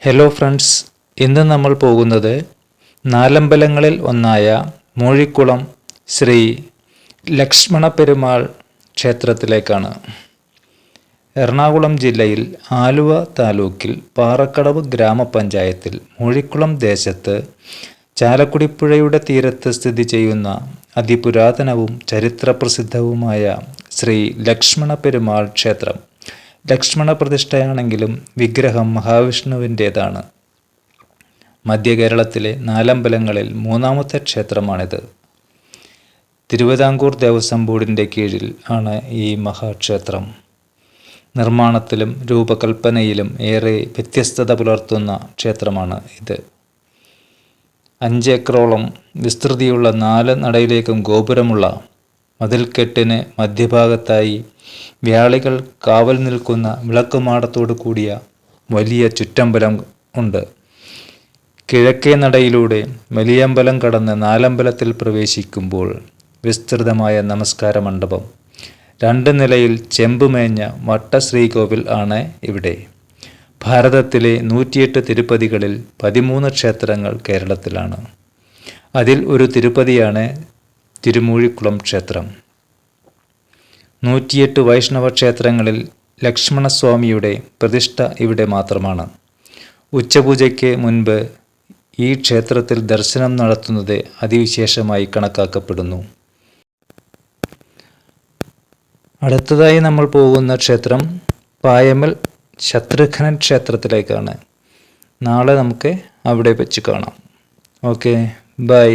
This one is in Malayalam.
ഹലോ ഫ്രണ്ട്സ്, ഇന്ന് നമ്മൾ പോകുന്നത് നാലമ്പലങ്ങളിൽ ഒന്നായ മൂഴിക്കുളം ശ്രീ ലക്ഷ്മണ പെരുമാൾ ക്ഷേത്രത്തിലേക്കാണ്. എറണാകുളം ജില്ലയിൽ ആലുവ താലൂക്കിൽ പാറക്കടവ് ഗ്രാമപഞ്ചായത്തിൽ മൂഴിക്കുളം ദേശത്ത് ചാലക്കുടിപ്പുഴയുടെ തീരത്ത് സ്ഥിതി ചെയ്യുന്ന അതിപുരാതനവും ചരിത്രപ്രസിദ്ധവുമായ ശ്രീ ലക്ഷ്മണ പെരുമാൾ ക്ഷേത്രം. ലക്ഷ്മണ പ്രതിഷ്ഠയാണെങ്കിലും വിഗ്രഹം മഹാവിഷ്ണുവിൻ്റേതാണ്. മധ്യകേരളത്തിലെ നാലമ്പലങ്ങളിൽ മൂന്നാമത്തെ ക്ഷേത്രമാണിത്. തിരുവിതാംകൂർ ദേവസ്വം ബോർഡിൻ്റെ കീഴിൽ ആണ് ഈ മഹാക്ഷേത്രം. നിർമ്മാണത്തിലും രൂപകൽപ്പനയിലും ഏറെ വ്യത്യസ്തത പുലർത്തുന്ന ക്ഷേത്രമാണ് ഇത്. 5 ഏക്കറോളം വിസ്തൃതിയുള്ള 4 നടയിലേക്കും ഗോപുരമുള്ള മതിൽക്കെട്ടിന് മധ്യഭാഗത്തായി വ്യാളികൾ കാവൽ നിൽക്കുന്ന വിളക്കുമാടത്തോടു കൂടിയ വലിയ ചുറ്റമ്പലം ഉണ്ട്. കിഴക്കേ നടയിലൂടെ വലിയമ്പലം കടന്ന് നാലമ്പലത്തിൽ പ്രവേശിക്കുമ്പോൾ വിസ്തൃതമായ നമസ്കാര മണ്ഡപം, 2 നിലയിൽ ചെമ്പുമേഞ്ഞ വട്ടശ്രീകോവിൽ ആണ് ഇവിടെ. ഭാരതത്തിലെ 108 തിരുപ്പതികളിൽ 13 ക്ഷേത്രങ്ങൾ കേരളത്തിലാണ്. അതിൽ ഒരു തിരുപ്പതിയാണ് തിരുമൂഴിക്കുളം ക്ഷേത്രം. 108 വൈഷ്ണവ ക്ഷേത്രങ്ങളിൽ ലക്ഷ്മണസ്വാമിയുടെ പ്രതിഷ്ഠ ഇവിടെ മാത്രമാണ്. ഉച്ചപൂജയ്ക്ക് മുൻപ് ഈ ക്ഷേത്രത്തിൽ ദർശനം നടത്തുന്നത് അതിവിശേഷമായി കണക്കാക്കപ്പെടുന്നു. അടുത്തതായി നമ്മൾ പോകുന്ന ക്ഷേത്രം പായമൽ ശത്രുഘ്നൻ ക്ഷേത്രത്തിലേക്കാണ്. നാളെ നമുക്ക് അവിടെ വെച്ച് കാണാം. Okay, by.